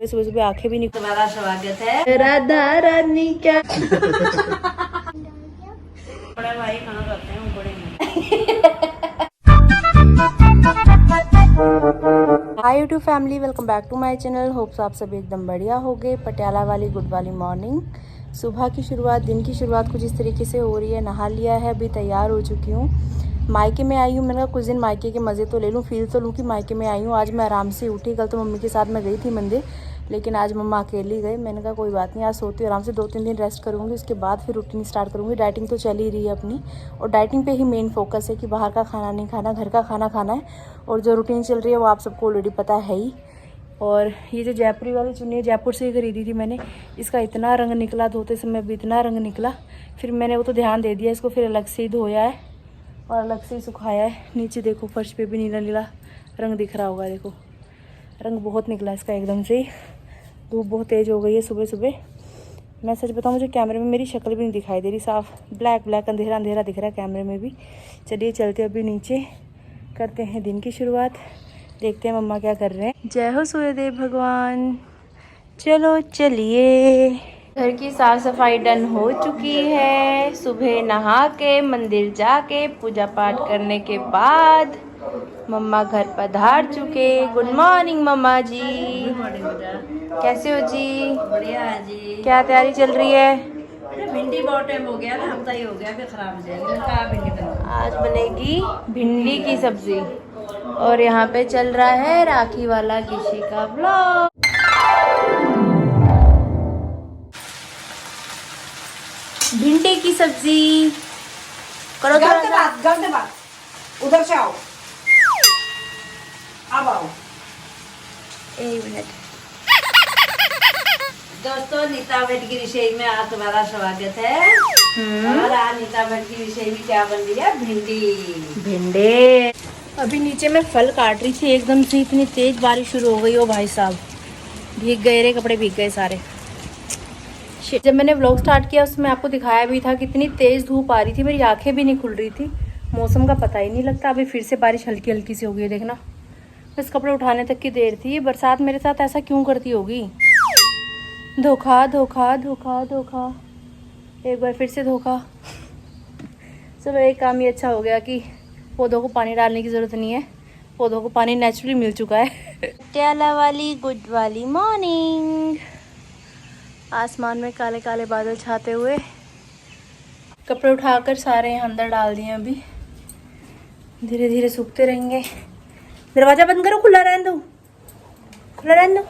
सुबह सुबह आंखें भी नहीं। तुम्हारा स्वागत है राधा रानी क्या बड़े भाई कहाँ करते हैं वो बड़े हैं। Hi YouTube family, welcome back to my channel. Hopes आप सब एकदम बढ़िया हो गए। पटियाला वाली गुड वाली मॉर्निंग, सुबह की शुरुआत, दिन की शुरुआत कुछ इस तरीके से हो रही है। नहा लिया है, अभी तैयार हो चुकी हूँ। मायके में आई हूँ, मैंने कहा कुछ दिन मायके के मज़े तो ले लूँ, फील तो लूँ कि मायके में आई हूँ। आज मैं आराम से उठी, कल तो मम्मी के साथ मैं गई थी मंदिर, लेकिन आज मम्मा अकेली गई। मैंने कहा कोई बात नहीं, आज सोती हूँ आराम से, 2-3 दिन रेस्ट करूँगी, उसके बाद फिर रूटीन स्टार्ट करूँगी। डाइटिंग तो चल ही रही है अपनी, और डाइटिंग पे ही मेन फोकस है कि बाहर का खाना नहीं खाना, घर का खाना खाना है। और जो रूटीन चल रही है वो आप सबको ऑलरेडी पता है ही। और ये जो जयपुरी वाली चुन्नी है, जयपुर से ही खरीदी थी मैंने। इसका इतना रंग निकला, धोते समय भी इतना रंग निकला, फिर मैंने वो तो ध्यान दे दिया, इसको फिर अलग से ही धोया है और अलग से ही सुखाया है। नीचे देखो फर्श पे भी नीला नीला रंग दिख रहा होगा, देखो रंग बहुत निकला इसका एकदम से ही। धूप बहुत तेज़ हो गई है सुबह सुबह। मैं सच बताऊं, मुझे कैमरे में मेरी शक्ल भी नहीं दिखाई दे रही, साफ ब्लैक ब्लैक अंधेरा अंधेरा दिख रहा है कैमरे में भी। चलिए चलते अभी नीचे, करते हैं दिन की शुरुआत, देखते हैं मम्मा क्या कर रहे हैं। जय हो सूर्यदेव भगवान। चलो चलिए, घर की साफ सफाई डन हो चुकी है। सुबह नहा के मंदिर जाके पूजा पाठ करने के बाद मम्मा घर पधार चुके। गुड मॉर्निंग मम्मा जी, कैसे हो जी? बढ़िया है जी। क्या तैयारी चल रही है? अरे भिंडी बहुत टाइम हो गया ना, हफ्ता ही हो गया, फिर खराब हो जाएगी। कहाँ भिंडी बनी? आज बनेगी भिंडी की सब्जी, और यहाँ पे चल रहा है राखी वाला किसी का ब्लॉग। भिंडी की सब्जी करो गलत बात, उधर से आओ, अब आओ। एक मिनट। दोस्तों, नीता भट्ट की रसोई में आज तुम्हारा स्वागत है। और आज नीता भट्ट की रसोई में क्या बन रही है? भिंडी। अभी नीचे मैं फल काट रही थी, एकदम से इतनी तेज बारिश शुरू हो गई। ओ भाई साहब, भीग गए रे, कपड़े भीग गए सारे। जब मैंने व्लॉग स्टार्ट किया उसमें आपको दिखाया भी था कितनी तेज धूप आ रही थी, मेरी आंखें भी नहीं खुल रही थी। मौसम का पता ही नहीं लगता। अभी फिर से बारिश हल्की हल्की सी हो गई है, देखना। बस कपड़े उठाने तक की देर थी। ये बरसात मेरे साथ ऐसा क्यों करती होगी? धोखा धोखा धोखा धोखा, एक बार फिर से धोखा। सब एक काम ये अच्छा हो गया कि पौधों को पानी डालने की ज़रूरत नहीं है, पौधों को पानी नेचुरली मिल चुका है। पटियाला वाली गुड वाली मॉर्निंग। आसमान में काले काले बादल छाते हुए, कपड़े उठाकर सारे यहाँ अंदर डाल दिए। अभी धीरे धीरे सूखते रहेंगे। दरवाज़ा बंद करो, खुला रहने दो, खुला रहने दो।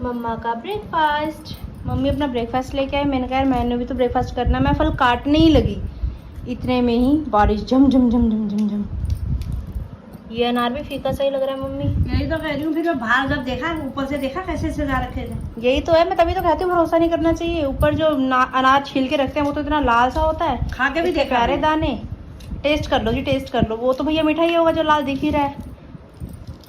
मम्मा का ब्रेकफास्ट, मम्मी अपना ब्रेकफास्ट लेके आए। मैंने कहा यार मैंने भी तो ब्रेकफास्ट करना। मैं फल काटने ही लगी, इतने में ही बारिश झम झम झम झम झम झम। ये अनार भी फीका सा ही लग रहा है मम्मी। यही तो कह रही हूँ, फिर मैं बाहर जब देखा, ऊपर से देखा कैसे सजा रखे थे। यही तो है, मैं तभी तो कहती हूँ भरोसा नहीं करना चाहिए। ऊपर जो अनार छील के रखते हैं वो तो इतना लाल सा होता है, खा के भी इतने देखा प्यारे दाने। टेस्ट कर लो जी, टेस्ट कर लो। वो तो भैया मीठा ही होगा जो लाल दिख ही रहा है।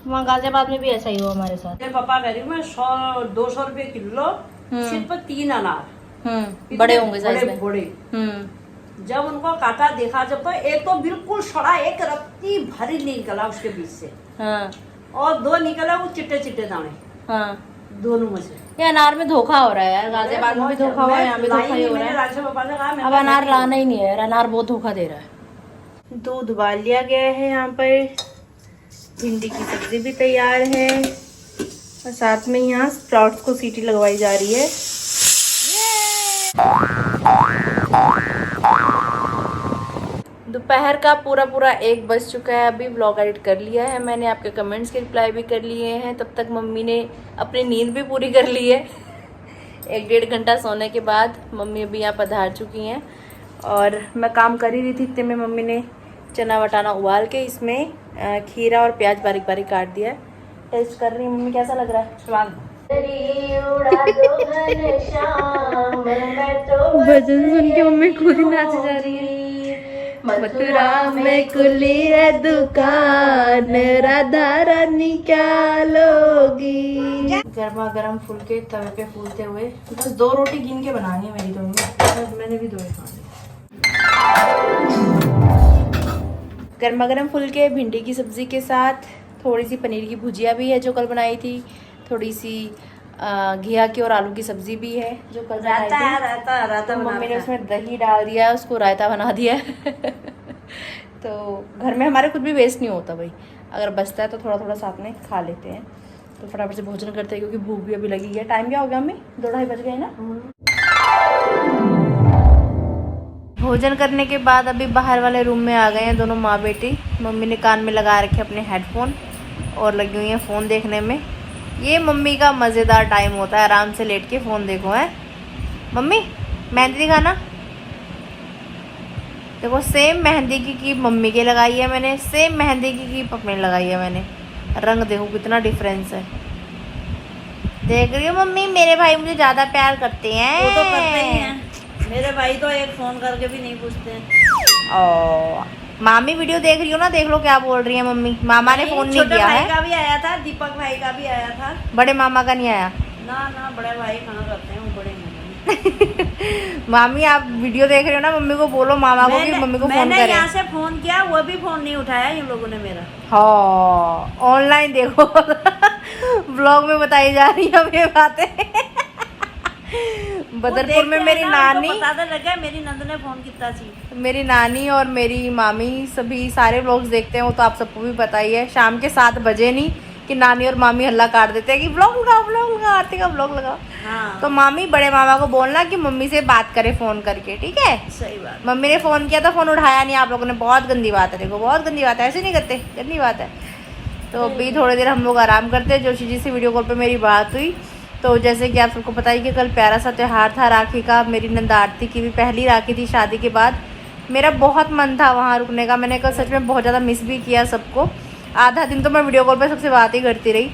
वहाँ गाजियाबाद में भी ऐसा ही हुआ हमारे साथ। मेरे पापा कह रही हूँ, मैं 100-200 रुपए किलो सिर्फ 3 अनार। बड़े होंगे साइज में। बड़े। जब उनको काटा देखा, जब तो एक तो बिल्कुल सड़ा, एक रत्ती भरी निकला उसके बीच से। हाँ। और 2 निकला वो चिट्टे चिट्टे दाने। हाँ, दोनों में से। ये अनार में धोखा हो रहा है यार। गाजियाबाद में भी धोखा हुआ है, यहाँ भी धोखा ही हो रहा है। पापा ने कहा अब अनार लाना ही नहीं है यार, अनार बहुत धोखा दे रहा है। दूध उबाल लिया गया है यहाँ पर, भिंडी की सब्जी भी तैयार है, और साथ में यहाँ स्प्राउट्स को सीटी लगवाई जा रही है। दोपहर का पूरा 1 बज चुका है। अभी व्लॉग एडिट कर लिया है मैंने, आपके कमेंट्स के रिप्लाई भी कर लिए हैं। तब तक मम्मी ने अपनी नींद भी पूरी कर ली है। 1-1.5 घंटा सोने के बाद मम्मी अभी यहाँ पधार चुकी हैं, और मैं काम कर ही रही थी इतने में मम्मी ने चना वटाना उबाल के इसमें खीरा और प्याज बारीक बारीक काट दिया है। टेस्ट कर रही हूँ मम्मी, कैसा लग रहा है स्वाद? भजन सुन के मम्मी खुद ही नाच जा रही है। मथुरा में खुली है दुकान, राधा रानी क्या लोगी। गर्मा गर्म फुलके तवे पे फूलते हुए, बस 2 रोटी गिन के बनानी है मेरी तो, मैंने भी 2 ही खानी। गर्मा गर्म फुलके भिंडी की सब्जी के साथ थोड़ी सी पनीर की भुजिया भी है जो कल बनाई थी। थोड़ी सी घिया की और आलू की सब्जी भी है जो कल बनाई रहता थी। है रहता तो बना मम्मी ने रखा है। उसमें दही डाल दिया, उसको रायता बना दिया है। तो घर में हमारे कुछ भी वेस्ट नहीं होता भाई, अगर बचता है तो थोड़ा थोड़ा साथ में खा लेते हैं। तो फटाफट से भोजन करते हैं क्योंकि भूख भी अभी लगी है। टाइम क्या हो गया मम्मी? 2-2:30 बज गए ना। भोजन करने के बाद अभी बाहर वाले रूम में आ गए हैं दोनों माँ बेटी। मम्मी ने कान में लगा रखे अपने हेडफोन और लगी हुई हैं फ़ोन देखने में। ये मम्मी का मज़ेदार टाइम होता है, आराम से लेट के फ़ोन देखो। है मम्मी मेहंदी दिखाना। देखो सेम मेहंदी की मम्मी के लगाई है मैंने, सेम मेहंदी की पप्पी ने लगाई है मैंने। रंग देखो कितना डिफरेंस है। देख रही हो मम्मी, मेरे भाई मुझे ज़्यादा प्यार करते हैं। वो तो करते ही हैं। मेरे भाई तो एक फोन करके भी नहीं पूछते हैं। ओ मामी वीडियो देख रही हो ना, देख लो क्या बोल रही है मम्मी। मामा ने फोन नहीं छोटे किया भाई है। का भी आया था, दीपक भाई का भी आया था। बड़े मामा का नहीं आया। ना बड़े भाई कहाँ करते हैं, वो बड़े नहीं। मामी आप वीडियो देख रहे हो ना, मम्मी को बोलो मामा को कि मम्मी को फोन मैंने करे। यहाँ से फोन किया, वो भी फोन नहीं उठाया इन लोगों ने मेरा। हाँ ऑनलाइन देखो। ब्लॉग में बताई जा रही है ये बातें। बदरपुर में मेरी नानी, पता लगा मेरी नंद ने फोन किया थी। मेरी नानी और मेरी मामी सभी सारे व्लॉग्स देखते हैं, वो तो आप सबको भी पता ही है। शाम के 7 बजे नहीं कि नानी और मामी हल्ला काट देते हैं कि व्लॉग लगाओ आरती का व्लॉग लगाओ। हाँ। तो मामी बड़े मामा को बोलना कि मम्मी से बात करे फ़ोन करके, ठीक है? सही बात। मम्मी ने फ़ोन किया तो फ़ोन उठाया नहीं आप लोगों ने, बहुत गंदी बात है। देखो बहुत गंदी बात है, ऐसे नहीं करते, गंदी बात है। तो अभी थोड़ी देर हम लोग आराम करते हैं। जोशी जी से वीडियो कॉल पे मेरी बात हुई। तो जैसे कि आप सबको पता ही कि कल प्यारा सा त्यौहार था राखी का। मेरी नंद आरती की भी पहली राखी थी शादी के बाद। मेरा बहुत मन था वहाँ रुकने का, मैंने कल सच में बहुत ज़्यादा मिस भी किया सबको। आधा दिन तो मैं वीडियो कॉल पे सबसे बात ही करती रही।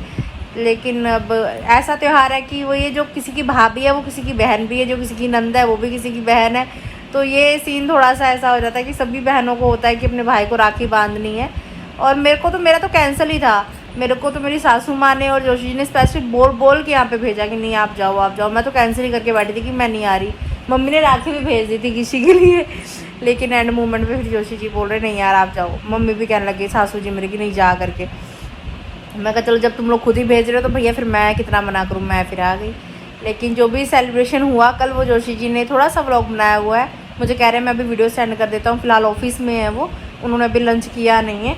लेकिन अब ऐसा त्यौहार है कि वो ये जो किसी की भाभी है वो किसी की बहन भी है, जो किसी की नंद है वो भी किसी की बहन है। तो ये सीन थोड़ा सा ऐसा हो जाता है कि सभी बहनों को होता है कि अपने भाई को राखी बांधनी है। और मेरा तो कैंसिल ही था। मेरे को तो मेरी सासू माँ ने और जोशी जी ने स्पेसिफिक बोल के यहाँ पे भेजा कि नहीं आप जाओ। मैं तो कैंसिल ही करके बैठी थी कि मैं नहीं आ रही। मम्मी ने राखी भी भेज दी थी किसी के लिए, लेकिन एंड मोमेंट पे फिर जोशी जी बोल रहे नहीं यार आप जाओ। मम्मी भी कहने लगी सासू जी मेरे की नहीं जा करके। मैं कहा चलो जब तुम लोग खुद ही भेज रहे हो तो भैया फिर मैं कितना मना करूँ, मैं फिर आ गई। लेकिन जो भी सेलिब्रेशन हुआ कल, वो जोशी जी ने थोड़ा सा व्लॉग बनाया हुआ है। मुझे कह रहे हैं मैं अभी वीडियो सेंड कर देता हूँ। फिलहाल ऑफिस में है वो, उन्होंने अभी लंच किया नहीं है।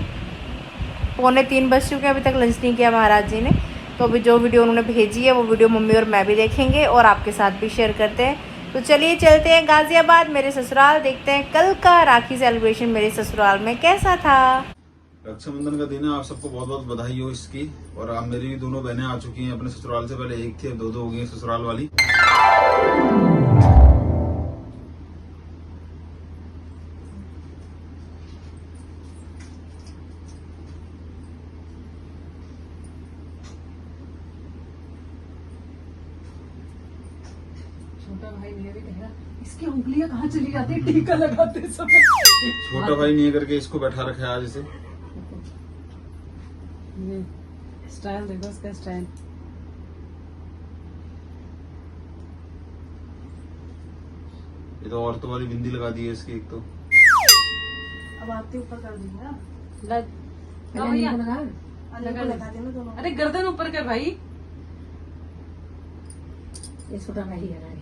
2:45 बज चुके हैं, अभी तक लंच नहीं किया महाराज जी ने। तो अभी जो वीडियो उन्होंने भेजी है वो वीडियो मम्मी और मैं भी देखेंगे और आपके साथ भी शेयर करते हैं। तो चलिए चलते हैं गाज़ियाबाद मेरे ससुराल, देखते हैं कल का राखी सेलिब्रेशन मेरे ससुराल में कैसा था। रक्षाबंधन का दिन है, आप सबको बहुत बहुत बधाई हो इसकी। और आप मेरी भी दोनों बहनें आ चुकी हैं अपने ससुराल से, पहले एक थी अब 2 हो गई हैं ससुराल वाली। छोटा भाई ने भी कहा इसकी उंगलियां कहाँ चली जाती है टीका लगाते समय। छोटा भाई नहीं करके इसको बैठा रखा है आज इसे। स्टाइल देखो इसका स्टाइल। ये तो औरतों वाली बिंदी लगा दी है इसकी एक तो। अब आते ऊपर कर देंगे। लगा देना दोनों। अरे गर्दन ऊपर कर भाई। ये छोटा भाई है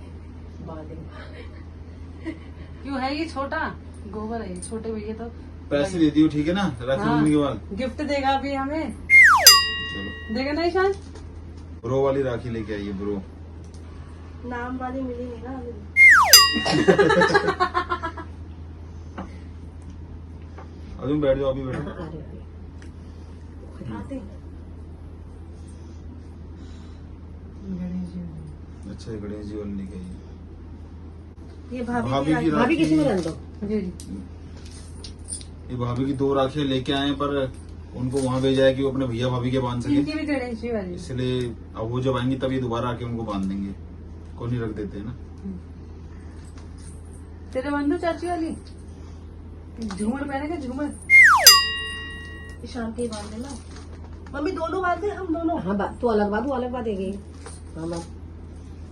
क्यों है ये छोटा? गोबर है ये, छोटे भैया तो पैसे दे दियो ठीक है ना रक्षाबंधन के बाद। गिफ्ट देगा अभी हमें, चलो देगा ना ईशान? ब्रो वाली राखी लेके आइए ब्रो। नाम वाली मिली नहीं ना अभी। अभी बैठ जाओ, अभी बैठो। आते अच्छा ये गणेश जी वाली लेके आइए। ये भाभी की भाभी किसी में राखी, रख दो। जी ये भाभी की 2 राखियां लेके आए पर उनको वहां भेजा है कि वो अपने भैया भाभी के बांध सके। इनकी भी गणेश जी वाली। इसलिए अब वो जब आएंगी तब ये दोबारा आके उनको बांध देंगे, को नहीं रख देते है ना। तेरे बंधु चाची वाली झूमर पहने के झूमर। शांति बांध देना मम्मी, दोनों बांधे हम दोनों। हाँ तू अलग बांधेगी। हाँ बात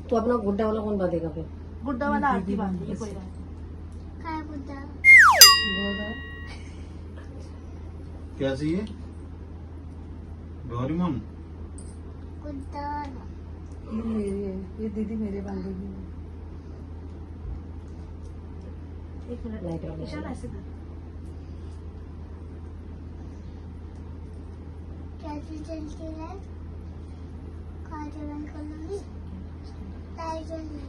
तू अपना गुड्डा वाला कौन बांधेगा फिर? गुड्डा वाला आरती बांधेगी कोई बात। क्या चाहिए डोरेमोन? ये मेरी है, ये दीदी मेरे बांधेगी। एक मिनट लाइट वाला। ईशान ऐसे कर। कैसे चलती है? कांच बंद कर लूंगी। लाइट बंद है।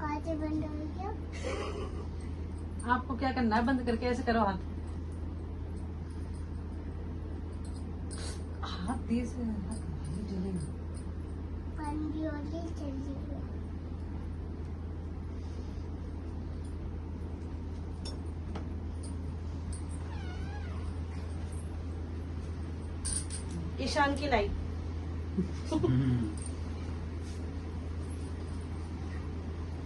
कांच बंद हो गया। आपको क्या करना है? बंद करके ऐसे करो हाथ। हाथ दिए से जलेगा। बंद भी हो गई, चली गई। ईशान की लाइट।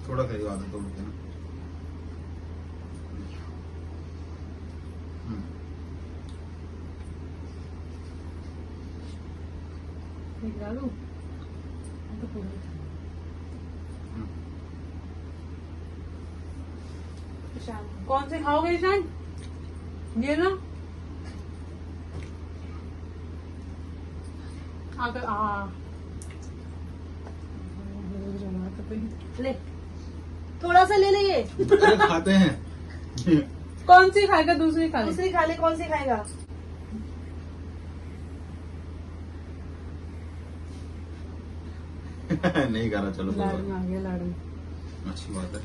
थोड़ा सा ही आदत हो गई ना। निकाल लूं? तो पूरा ईशान कौन से खाओगे ईशान? ये ना आकर ले, थोड़ा सा ले ले ये। अरे खाते हैं। कौन सी खाएगा? दूसरी खा ले। दूसरी खा ले, कौन सी खाएगा? नहीं करा, चलो कोई बात लाडू आ गया, लाडू। नहीं। अच्छी बात है।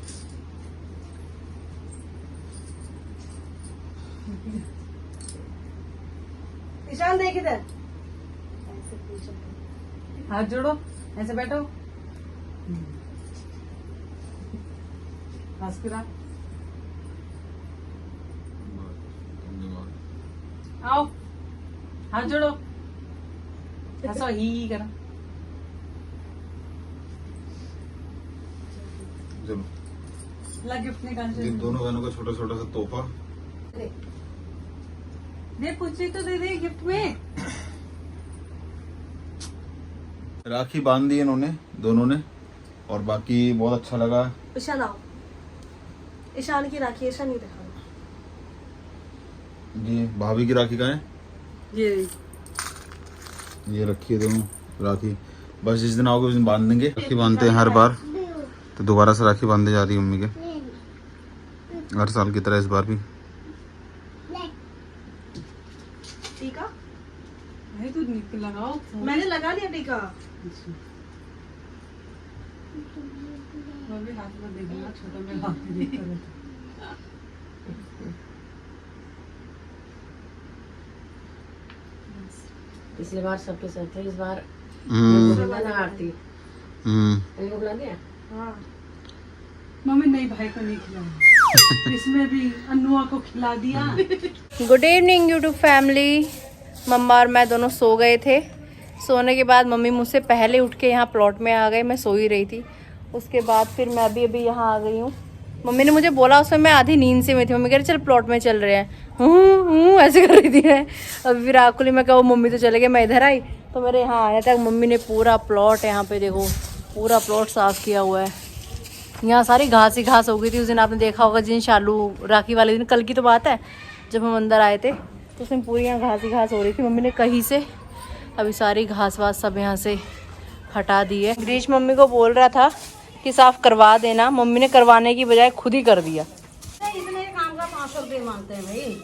ईशान देख इधर। हाथ जोड़ो, ऐसे बैठो। हंस के रहा। आओ, हाथ जोड़ो, हंसो, ही करो। चलो, ला गिफ्ट निकाल इन दोनों बहनों को छोटा छोटा सा तोहफा। दे, पूछी तो दे दे गिफ्ट में। राखी बांध दी इन्होंने दोनों ने, और बाकी बहुत अच्छा लगा। ईशान आओ, ईशान की राखी। ईशान नहीं दिखा। जी, भाभी की राखी का है ये रखी है दोनों राखी। बस जिस दिन आओगे उस दिन बांध देंगे। राखी बांधते हैं हर बार, तो दोबारा से राखी बांधे जा रही है मम्मी के, हर साल की तरह इस बार भी। टीका नहीं तो लगाओ। मैंने लगा लिया टीका। मम्मी हाथ में देखना, छोटा मेरे हाथ में देखता रहता। पिछली बार सबके साथ थे, इस बार हम्म आरती इनको बुला दिया। हाँ, मम्मी नहीं, भाई को नहीं खिलाया। इसमें भी अनुआ को खिला दिया। Good evening YouTube family. मम्मा और मैं दोनों सो गए थे। सोने के बाद मम्मी मुझसे पहले उठ के यहाँ प्लॉट में आ गए। मैं सो ही रही थी। उसके बाद फिर मैं भी अभी यहाँ आ गई हूँ। मम्मी ने मुझे बोला, उसमें मैं आधी नींद से में थी। मम्मी कह रही चल प्लॉट में चल रहे हैं, ऐसे कर रही थी मैं। अभी फिर आकुली में कहा मम्मी तो चले गए, मैं इधर आई तो मेरे यहाँ आया था। मम्मी ने पूरा प्लॉट, यहाँ पे देखो पूरा प्लॉट साफ किया हुआ है। यहाँ सारी घास ही घास हो गई थी। उस दिन आपने देखा होगा, जिन शालू राखी वाले दिन, कल की तो बात है, जब हम अंदर आए थे तो उसमें पूरी यहाँ घास ही घास हो रही थी। मम्मी ने कहीं से अभी सारी घास वास सब यहाँ से हटा दी है। ग्रीश मम्मी को बोल रहा था कि साफ करवा देना, मम्मी ने करवाने की बजाय खुद ही कर दिया। इतने काम का 500 रुपये मांगते हैं भाई।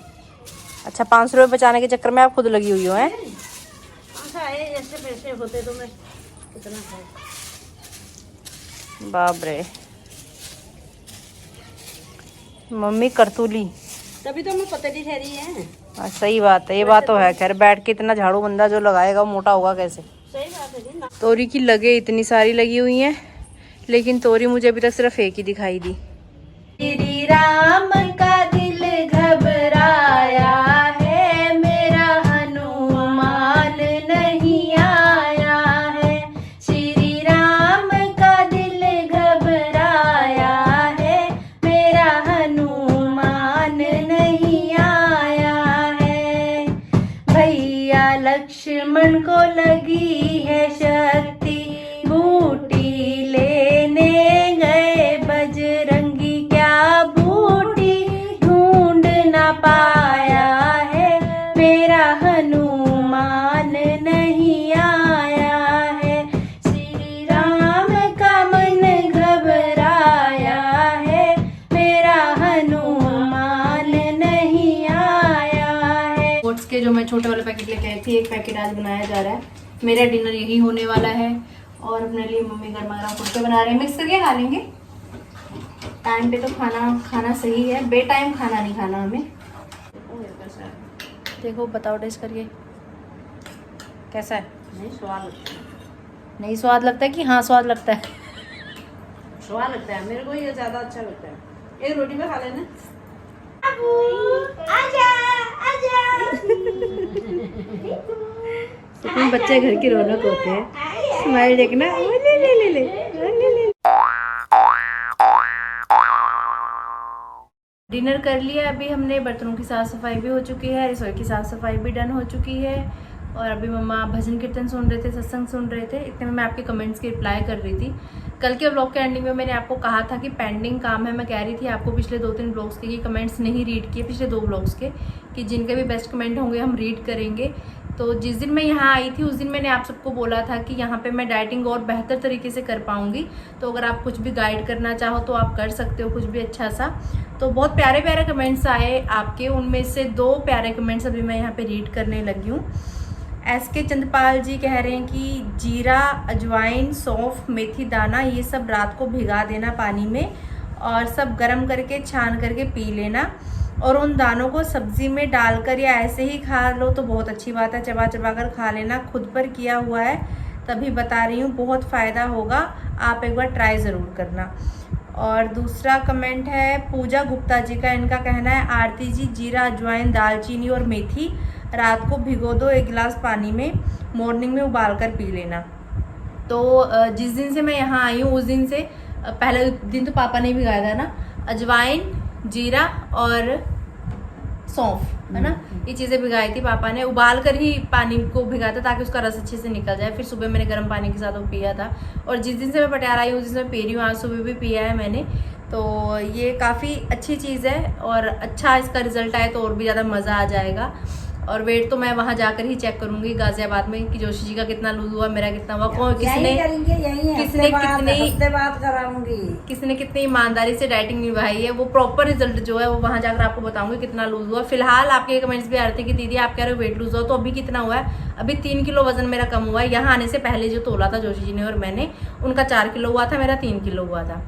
अच्छा, 500 रुपये बचाने के चक्कर में आप खुद लगी हुई हो हैं? अच्छा, ऐसे पैसे होते तो मैं कितना है। बाप रे, मम्मी करतूली। तभी तो मैं पतली ठहरी है। सही बात है, ये बात तो है। खैर, बैठ के इतना झाड़ू बंदा जो लगाएगा वो मोटा होगा कैसे। सही बात है जी। तोरी की लगे इतनी सारी लगी हुई हैं, लेकिन तोरी मुझे अभी तक सिर्फ एक ही दिखाई दी। श्री राम का दिल घबराया है, मेरा हनुमान नहीं आया है। श्री राम का दिल घबराया है, मेरा हनुमान नहीं आया है। भैया लक्ष्मण को लगी है शक्ति, बूटी लेने गए बजरंगी, क्या बूटी ढूंढ ना पाया है, मेरा हनुमान छोटे वाले पैकेट लेके आई थी, एक पैकेट आज बनाया जा रहा है। मेरा डिनर यही होने वाला है और अपने लिए मम्मी गर्मा गर्म फुलके बना रहे हैं, मिक्स करके खा लेंगे। टाइम पे तो खाना सही है, बे टाइम खाना नहीं खाना हमें। देखो बताओ टेस्ट करके कैसा है। नहीं स्वाद लगता है, नहीं स्वाद लगता है कि हाँ स्वाद लगता है? स्वाद लगता है, मेरे को ये ज्यादा अच्छा लगता है। एक रोटी में खा लेना। लेकिन बच्चे घर की रौनक होते हैं। स्माइल देखना, ओ ले ले ले ले ले ले। डिनर कर लिया अभी हमने, बर्तनों की साफ सफाई भी हो चुकी है, रसोई की साफ सफाई भी डन हो चुकी है और अभी मम्मा भजन कीर्तन सुन रहे थे, सत्संग सुन रहे थे। इतने में मैं आपके कमेंट्स की रिप्लाई कर रही थी। कल के व्लॉग के एंडिंग में मैंने आपको कहा था कि पेंडिंग काम है। मैं कह रही थी आपको पिछले 2-3 ब्लॉग्स के कमेंट्स नहीं रीड किए, पिछले 2 ब्लॉग्स के, कि जिनके भी बेस्ट कमेंट होंगे हम रीड करेंगे। तो जिस दिन मैं यहाँ आई थी उस दिन मैंने आप सबको बोला था कि यहाँ पे मैं डाइटिंग और बेहतर तरीके से कर पाऊँगी, तो अगर आप कुछ भी गाइड करना चाहो तो आप कर सकते हो कुछ भी अच्छा सा। तो बहुत प्यारे प्यारे कमेंट्स आए आपके, उनमें से 2 प्यारे कमेंट्स अभी मैं यहाँ पे रीड करने लगी हूँ। SK चंद्रपाल जी कह रहे हैं कि जीरा, अजवाइन, सौंफ, मेथी दाना ये सब रात को भिगा देना पानी में और सब गर्म करके छान करके पी लेना और उन दानों को सब्जी में डालकर या ऐसे ही खा लो तो बहुत अच्छी बात है। चबा चबा कर खा लेना, खुद पर किया हुआ है तभी बता रही हूँ, बहुत फ़ायदा होगा, आप एक बार ट्राई ज़रूर करना। और दूसरा कमेंट है पूजा गुप्ता जी का, इनका कहना है आरती जी जीरा, अजवाइन, दालचीनी और मेथी रात को भिगो दो 1 गिलास पानी में, मॉर्निंग में उबाल कर पी लेना। तो जिस दिन से मैं यहाँ आई हूँ उस दिन से, पहले दिन तो पापा ने भिगाया था ना, अजवाइन, जीरा और सौंफ, है ना, ये चीज़ें भिगाई थी पापा ने, उबाल कर ही पानी को भिगाया था ताकि उसका रस अच्छे से निकल जाए। फिर सुबह मैंने गर्म पानी के साथ वो पिया था और जिस दिन से मैं पटियाला आई हूँ उस दिन से मैं पी रही हूँ, आज सुबह भी पिया है मैंने। तो ये काफ़ी अच्छी चीज़ है और अच्छा इसका रिजल्ट आए तो और भी ज़्यादा मज़ा आ जाएगा। और वेट तो मैं वहाँ जाकर ही चेक करूंगी गाजियाबाद में कि जोशी जी का कितना लूज हुआ, मेरा कितना हुआ, कौन किसने कितनी ईमानदारी से डाइटिंग निभाई है, वो प्रॉपर रिजल्ट जो है वो वहाँ जाकर आपको बताऊंगी कितना लूज हुआ। फिलहाल आपके कमेंट्स भी आ रहे थे कि दीदी आप कह रहे हो वेट लूज हुआ, तो अभी कितना हुआ है? अभी 3 किलो वजन मेरा कम हुआ है। यहाँ आने से पहले जो तोला था जोशी जी ने और मैंने, उनका 4 किलो हुआ था, मेरा 3 किलो हुआ था,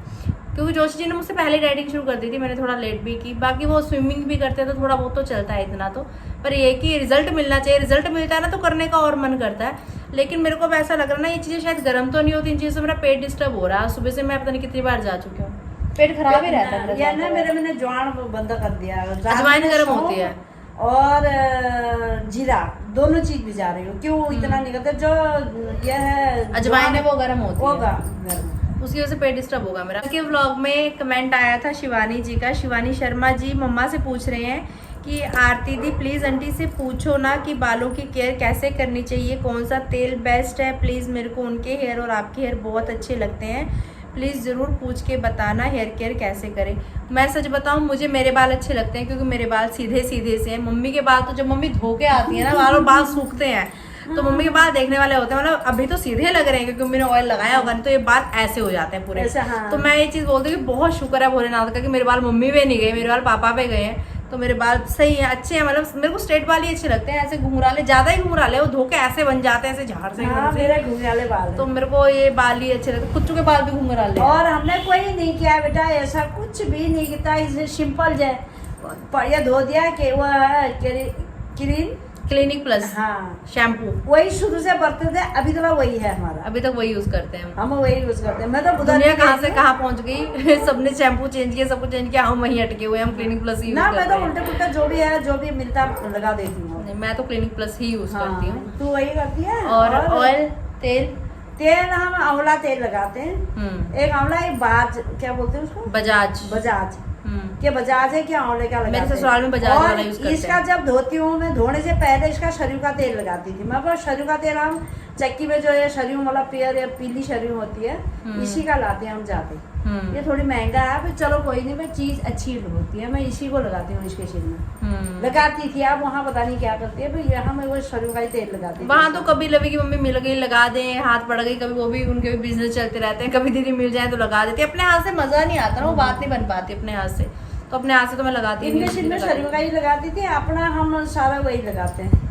क्योंकि जोशी जी ने मुझसे पहले डाइटिंग शुरू कर दी थी, मैंने थोड़ा लेट भी की। बाकी वो स्विमिंग भी करते हैं तो थोड़ा बहुत तो चलता है इतना तो, पर ये कि रिजल्ट मिलना चाहिए, रिजल्ट मिलता है ना तो करने का और मन करता है। लेकिन मेरे को अब ऐसा लग रहा है ना ये चीज़ें शायद गर्म तो नहीं होती, इन चीज़ों से मेरा पेट डिस्टर्ब हो रहा है। सुबह से मैं पता नहीं कितनी बार जा चुकी हूँ, पेट खराब ही रहता है या ना, मैंने ज्वाइन बंद कर दिया, अजवाइन गर्म होती है और जीरा दोनों चीज भी जा रही हूँ। क्यों इतना नहीं करते? जो ये है अजवाइन है वो गर्म होती होगा है, गर्म, उसकी वजह से पेट डिस्टर्ब होगा मेरा। के व्लॉग में कमेंट आया था शिवानी जी का, शिवानी शर्मा जी मम्मा से पूछ रहे हैं कि आरती दी प्लीज़ आंटी से पूछो ना कि बालों की केयर कैसे करनी चाहिए, कौन सा तेल बेस्ट है, प्लीज़ मेरे को उनके हेयर और आपके हेयर बहुत अच्छे लगते हैं, प्लीज़ ज़रूर पूछ के बताना हेयर केयर कैसे करें। मैं सच बताऊं मुझे मेरे बाल अच्छे लगते हैं क्योंकि मेरे बाल सीधे सीधे से हैं। मम्मी के बाल तो जब मम्मी धो के आती है ना बाल सूखते हैं, तो मम्मी के बाल देखने वाले होते हैं, मतलब अभी तो सीधे लग रहे हैं क्योंकि मम्मी ने ऑयल लगाया होगा, तो ये बाल ऐसे हो जाते हैं पूरे। हाँ। तो मैं ये चीज़ बोलती हूँ कि बहुत शुक्र है भोलेनाथ का कि मेरे बाल मम्मी पे नहीं गए, मेरे बाल पापा पे गए हैं, तो मेरे बाल सही हैं, अच्छे हैं। मतलब मेरे को स्ट्रेट बाल ही अच्छे लगते हैं, ऐसे घुंघराले ज़्यादा ही घुंघराले वो धो के ऐसे बन जाते हैं, ऐसे झाड़ से। हाँ, मेरे घुंघराले बाल तो मेरे को ये बाल ही अच्छे लगते हैं, कुच्चू के बाल भी घुंघराले। और हमने कोई नहीं किया बेटा, ऐसा कुछ भी नहीं किया, इसे सिंपल जो ये धो दिया कि वो क्लिनिक प्लस हाँ शैम्पू वही शुरू से बरतते थे, अभी तक वही है हमारा, अभी तक वही यूज करते हैं हम वही यूज करते हैं। मैं तो दुनिया कहाँ से कहाँ पहुंच गई सबने शैम्पू चेंज किया, सब कुछ चेंज किया, हम वहीं अटके हुए, हम क्लिनिक प्लस ही यूज ना, करते मैं तो हैं। उल्टे पुल्टा जो भी है जो भी मिलता लगा देती हूँ। मैं तो क्लिनिक प्लस ही यूज करती हूँ। तू वही करती है। और ऑयल तेल हम आंवला तेल लगाते हैं, एक आंवला, एक बाज क्या बोलते हैं उसको, बजाज के बजाज है क्या आंवले का लगाते हैं। मेरे ससुराल में बजाज वाला यूज करते हैं। इसका जब धोती हूँ मैं, धोने से पहले इसका सरयू का तेल लगाती थी मैं, पर सरयू का तेल हम चक्की में जो है सरयू मतलब पेयर या पीली सरयू होती है इसी का लाते हैं हम जाते। ये थोड़ी महंगा है पर चलो कोई नहीं, मैं चीज अच्छी होती है, मैं इसी को लगाती हूँ, इसके सिर में लगाती थी। आप वहाँ पता नहीं क्या करती है, पर यहाँ मैं वो सरयू का ही तेल लगाती हूँ। वहाँ तो कभी लवी की मम्मी मिल गई लगा दे, हाथ पड़ गई, कभी वो भी उनके भी बिजनेस चलते रहते हैं, कभी दीदी मिल जाए तो लगा देते। अपने हाथ से मजा नहीं आता ना, वो बात नहीं बन पाती अपने हाथ से, तो अपने हाथ से तो मैं लगाती इनके सिर में सरयू का ही लगाती थी, अपना हम सारा वही लगाते हैं।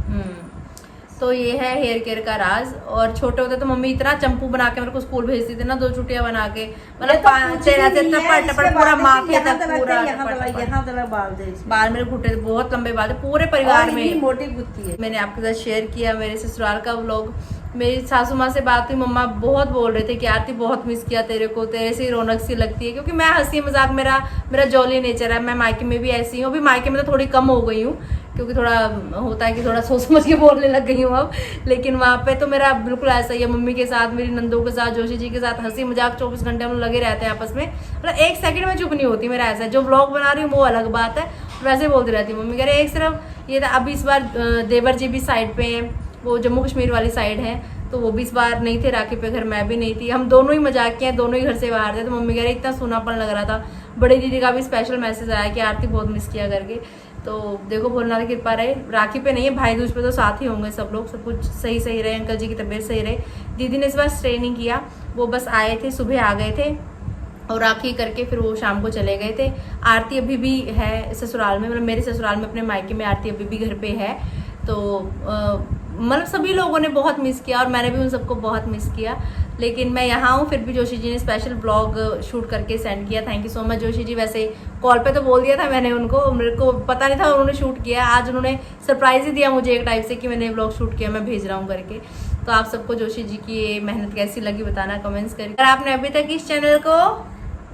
तो ये है हेयर केयर का राज। और छोटे होते तो मम्मी इतना चंपू बना के मेरे को स्कूल भेजती थी ना, 2 चुटिया बना के, मतलब पूरा माथे तक पूरा यहाँ तक बाल दे इसके। बाल मेरे घुटे बहुत लंबे बाल थे पूरे परिवार और में। इतनी मोटी गुत्ती है। मैंने आपके साथ शेयर किया मेरे ससुराल का व्लॉग। मेरी सासू माँ से बात हुई, मम्मा बहुत बोल रहे थे कि आरती बहुत मिस किया तेरे को, तेरे से रौनक सी लगती है, क्योंकि मैं हंसी मजाक मेरा जॉली नेचर है। मैं मायके में भी ऐसी हूँ, अभी मायके में तो थोड़ी कम हो गई हूँ क्योंकि थोड़ा होता है कि थोड़ा सोच समझ के बोलने लग गई हूँ अब, लेकिन वहाँ पे तो मेरा बिल्कुल ऐसा ही है। मम्मी के साथ, मेरी नंदों के साथ, जोशी जी के साथ हंसी मजाक 24 घंटे हम लोग लगे रहते हैं आपस में, मतलब 1 सेकंड में चुप नहीं होती मेरा ऐसा है। जो व्लॉग बना रही हूँ वो अलग बात है, वैसे बोलती रहती हूँ। मम्मी कह रहे एक सिर्फ ये था, अभी इस बार देवर जी भी साइड पे हैं, वो जम्मू कश्मीर वाली साइड है, तो वो भी इस बार नहीं थे राखी पे घर, मैं भी नहीं थी, हम दोनों ही मजाक किए, दोनों ही घर से बाहर थे। तो मम्मी कह रहे इतना सूनापन लग रहा था। बड़ी दीदी का भी स्पेशल मैसेज आया कि आरती बहुत मिस किया करके। तो देखो भोलेनाथ की कृपा रहे, राखी पे नहीं है, भाई दूज पे तो साथ ही होंगे सब लोग, सब कुछ सही रहे, अंकल जी की तबीयत सही रहे। दीदी ने इस बार स्टे नहीं किया, वो बस आए थे, सुबह आ गए थे और राखी करके फिर वो शाम को चले गए थे। आरती अभी भी है ससुराल में, मतलब मेरे ससुराल में अपने मायके में आरती अभी भी घर पे है। तो मतलब सभी लोगों ने बहुत मिस किया और मैंने भी उन सबको बहुत मिस किया, लेकिन मैं यहाँ हूँ फिर भी। जोशी जी ने स्पेशल ब्लॉग शूट करके सेंड किया, thank you so much Joshi ji. वैसे कॉल पे तो बोल दिया था मैंने उनको, मेरे को पता नहीं था उन्होंने शूट किया। आज उन्होंने सरप्राइज ही दिया मुझे एक टाइप से कि मैंने ब्लॉग शूट किया, मैं भेज रहा हूँ करके। तो आप सबको जोशी जी की ये मेहनत कैसी लगी बताना कमेंट्स करके। अगर आपने अभी तक इस चैनल को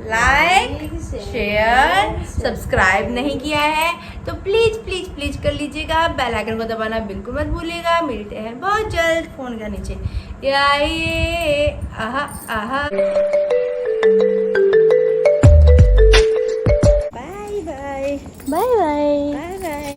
लाइक, शेयर, सब्सक्राइब नहीं किया है तो प्लीज प्लीज प्लीज कर लीजिएगा। बेल आइकन को दबाना बिल्कुल मत भूलिएगा। मिलते हैं बहुत जल्द फोन का नीचे। ये आहा आहा। Bye bye bye bye bye bye.